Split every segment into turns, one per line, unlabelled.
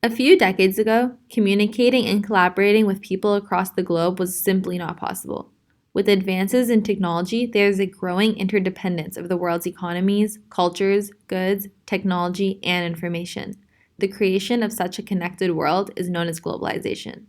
A few decades ago, communicating and collaborating with people across the globe was simply not possible. With advances in technology, there is a growing interdependence of the world's economies, cultures, goods, technology, and information. The creation of such a connected world is known as globalization.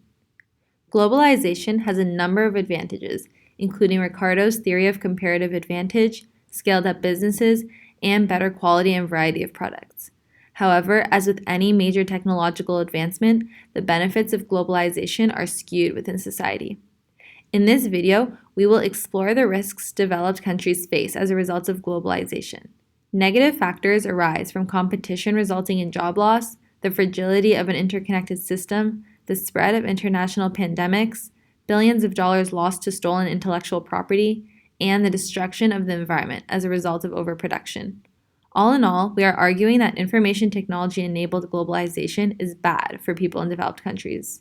Globalization has a number of advantages, including Ricardo's theory of comparative advantage, scaled-up businesses, and better quality and variety of products. However, as with any major technological advancement, the benefits of globalization are skewed within society. In this video, we will explore the risks developed countries face as a result of globalization. Negative factors arise from competition resulting in job loss, the fragility of an interconnected system, the spread of international pandemics, billions of dollars lost to stolen intellectual property, and the destruction of the environment as a result of overproduction. All in all, we are arguing that information technology-enabled globalization is bad for people in developed countries.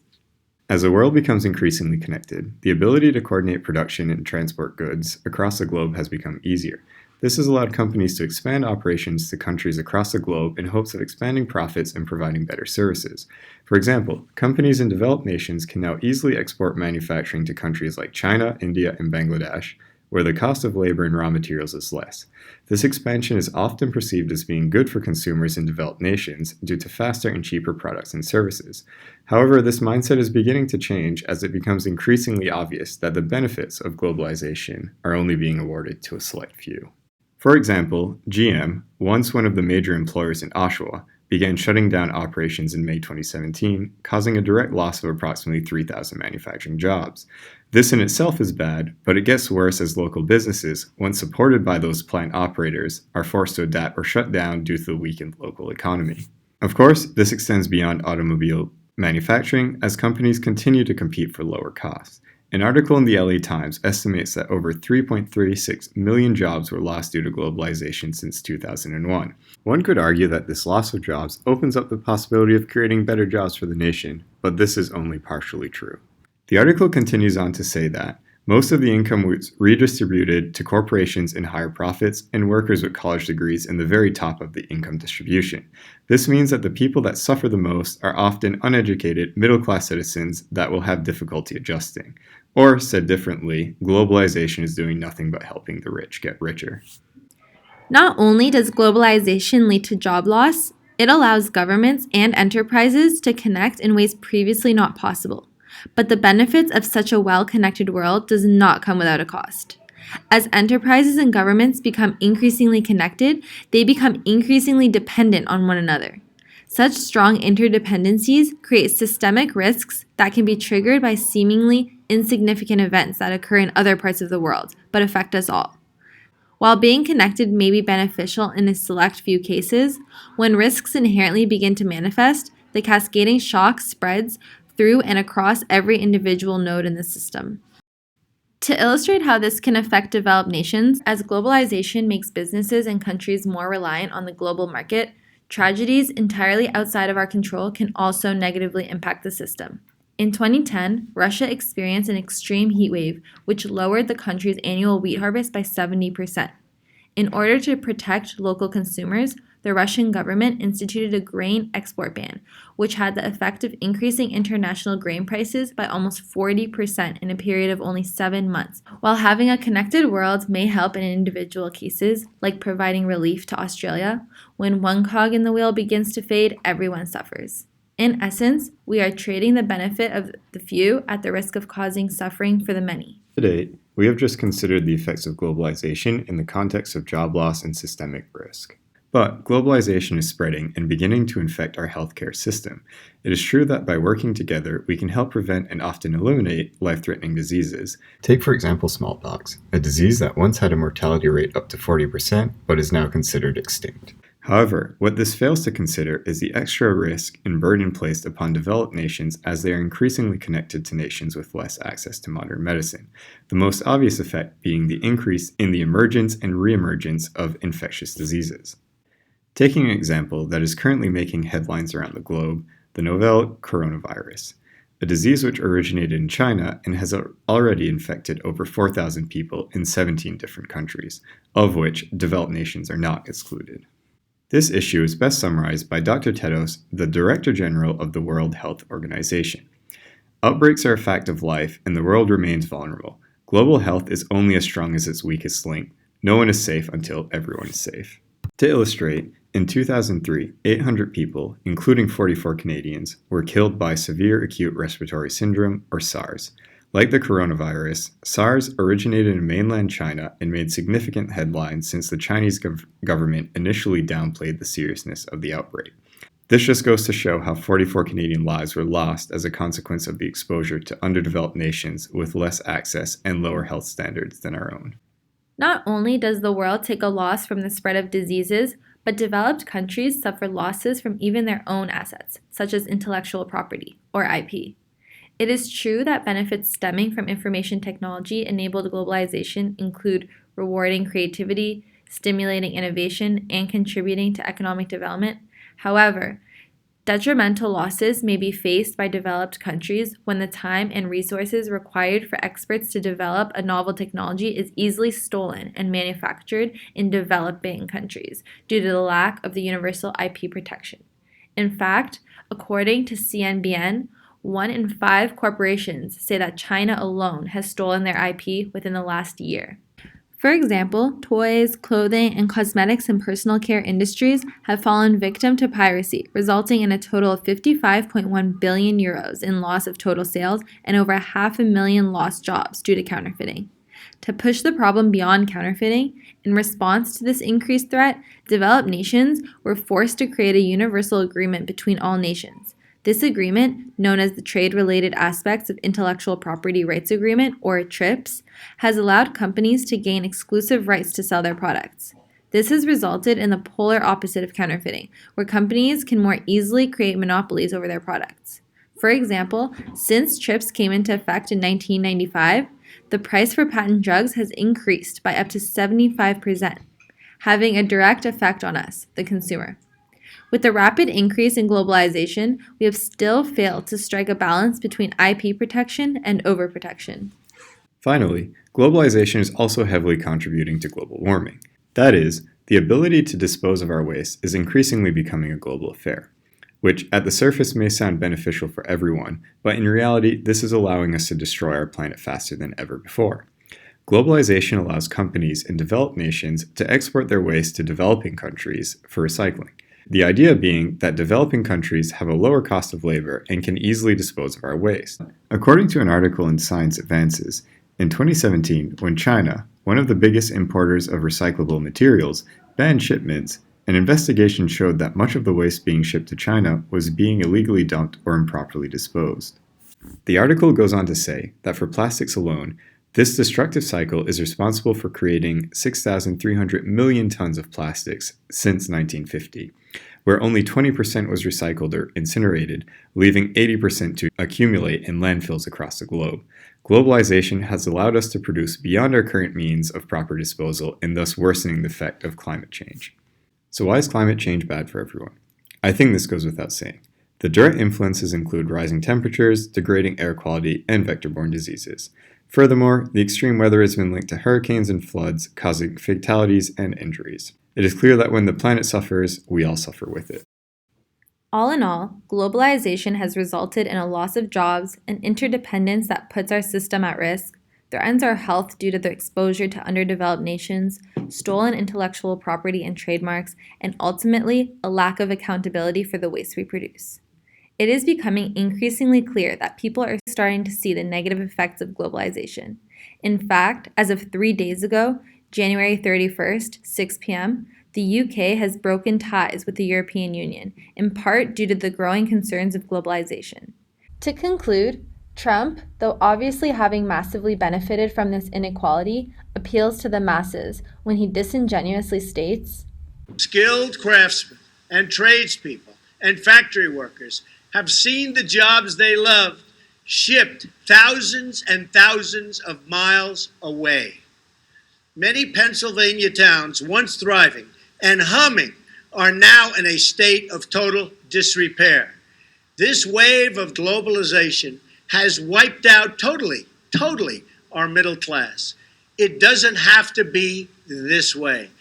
As the world becomes increasingly connected, the ability to coordinate production and transport goods across the globe has become easier. This has allowed companies to expand operations to countries across the globe in hopes of expanding profits and providing better services. For example, companies in developed nations can now easily export manufacturing to countries like China, India, and Bangladesh, where the cost of labor and raw materials is less. This expansion is often perceived as being good for consumers in developed nations due to faster and cheaper products and services. However, this mindset is beginning to change as it becomes increasingly obvious that the benefits of globalization are only being awarded to a select few. For example, GM, once one of the major employers in Oshawa, began shutting down operations in May 2017, causing a direct loss of approximately 3,000 manufacturing jobs. This in itself is bad, but it gets worse as local businesses, once supported by those plant operators, are forced to adapt or shut down due to the weakened local economy. Of course, this extends beyond automobile manufacturing as companies continue to compete for lower costs. An article in the LA Times estimates that over 3.36 million jobs were lost due to globalization since 2001. One could argue that this loss of jobs opens up the possibility of creating better jobs for the nation, but this is only partially true. The article continues on to say that most of the income was redistributed to corporations in higher profits and workers with college degrees in the very top of the income distribution. This means that the people that suffer the most are often uneducated, middle-class citizens that will have difficulty adjusting. Or, said differently, globalization is doing nothing but helping the rich get richer.
Not only does globalization lead to job loss, it allows governments and enterprises to connect in ways previously not possible. But the benefits of such a well-connected world does not come without a cost. As enterprises and governments become increasingly connected, they become increasingly dependent on one another. Such strong interdependencies create systemic risks that can be triggered by seemingly insignificant events that occur in other parts of the world, but affect us all. While being connected may be beneficial in a select few cases, when risks inherently begin to manifest, the cascading shock spreads through and across every individual node in the system. To illustrate how this can affect developed nations, as globalization makes businesses and countries more reliant on the global market, tragedies entirely outside of our control can also negatively impact the system. In 2010, Russia experienced an extreme heat wave, which lowered the country's annual wheat harvest by 70%. In order to protect local consumers, the Russian government instituted a grain export ban, which had the effect of increasing international grain prices by almost 40% in a period of only 7 months. While having a connected world may help in individual cases, like providing relief to Australia, when one cog in the wheel begins to fade, everyone suffers. In essence, we are trading the benefit of the few at the risk of causing suffering for the many.
To date, we have just considered the effects of globalization in the context of job loss and systemic risk. But globalization is spreading and beginning to infect our healthcare system. It is true that by working together, we can help prevent and often eliminate life-threatening diseases. Take, for example, smallpox, a disease that once had a mortality rate up to 40%, but is now considered extinct. However, what this fails to consider is the extra risk and burden placed upon developed nations as they are increasingly connected to nations with less access to modern medicine, the most obvious effect being the increase in the emergence and reemergence of infectious diseases. Taking an example that is currently making headlines around the globe, the novel coronavirus, a disease which originated in China and has already infected over 4,000 people in 17 different countries, of which developed nations are not excluded. This issue is best summarized by Dr. Tedros, the Director General of the World Health Organization. Outbreaks are a fact of life, and the world remains vulnerable. Global health is only as strong as its weakest link. No one is safe until everyone is safe. To illustrate, in 2003, 800 people, including 44 Canadians, were killed by severe acute respiratory syndrome, or SARS. Like the coronavirus, SARS originated in mainland China and made significant headlines since the Chinese government initially downplayed the seriousness of the outbreak. This just goes to show how 44 Canadian lives were lost as a consequence of the exposure to underdeveloped nations with less access and lower health standards than our own.
Not only does the world take a loss from the spread of diseases, but developed countries suffer losses from even their own assets, such as intellectual property, or IP. It is true that benefits stemming from information technology-enabled globalization include rewarding creativity, stimulating innovation, and contributing to economic development. However, detrimental losses may be faced by developed countries when the time and resources required for experts to develop a novel technology is easily stolen and manufactured in developing countries due to the lack of the universal IP protection. In fact, according to CNBN, 1 in 5 corporations say that China alone has stolen their IP within the last year. For example, toys, clothing, and cosmetics and personal care industries have fallen victim to piracy, resulting in a total of 55.1 billion euros in loss of total sales and over 500,000 lost jobs due to counterfeiting. To push the problem beyond counterfeiting, in response to this increased threat, developed nations were forced to create a universal agreement between all nations. This agreement, known as the Trade-Related Aspects of Intellectual Property Rights Agreement, or TRIPS, has allowed companies to gain exclusive rights to sell their products. This has resulted in the polar opposite of counterfeiting, where companies can more easily create monopolies over their products. For example, since TRIPS came into effect in 1995, the price for patent drugs has increased by up to 75%, having a direct effect on us, the consumer. With the rapid increase in globalization, we have still failed to strike a balance between IP protection and overprotection.
Finally, globalization is also heavily contributing to global warming. That is, the ability to dispose of our waste is increasingly becoming a global affair, which at the surface may sound beneficial for everyone, but in reality, this is allowing us to destroy our planet faster than ever before. Globalization allows companies in developed nations to export their waste to developing countries for recycling. The idea being that developing countries have a lower cost of labor and can easily dispose of our waste. According to an article in Science Advances, in 2017, when China, one of the biggest importers of recyclable materials, banned shipments, an investigation showed that much of the waste being shipped to China was being illegally dumped or improperly disposed. The article goes on to say that for plastics alone, this destructive cycle is responsible for creating 6,300 million tons of plastics since 1950, where only 20% was recycled or incinerated, leaving 80% to accumulate in landfills across the globe. Globalization has allowed us to produce beyond our current means of proper disposal and thus worsening the effect of climate change. So why is climate change bad for everyone? I think this goes without saying. The direct influences include rising temperatures, degrading air quality, and vector-borne diseases. Furthermore, the extreme weather has been linked to hurricanes and floods, causing fatalities and injuries. It is clear that when the planet suffers, we all suffer with it.
All in all, globalization has resulted in a loss of jobs, an interdependence that puts our system at risk, threatens our health due to the exposure to underdeveloped nations, stolen intellectual property and trademarks, and ultimately, a lack of accountability for the waste we produce. It is becoming increasingly clear that people are starting to see the negative effects of globalization. In fact, as of 3 days ago, January 31st, 6 p.m., the UK has broken ties with the European Union, in part due to the growing concerns of globalization. To conclude, Trump, though obviously having massively benefited from this inequality, appeals to the masses when he disingenuously states,
"Skilled craftsmen and tradespeople and factory workers have seen the jobs they loved shipped thousands and thousands of miles away. Many Pennsylvania towns, once thriving and humming, are now in a state of total disrepair. This wave of globalization has wiped out totally our middle class. It doesn't have to be this way.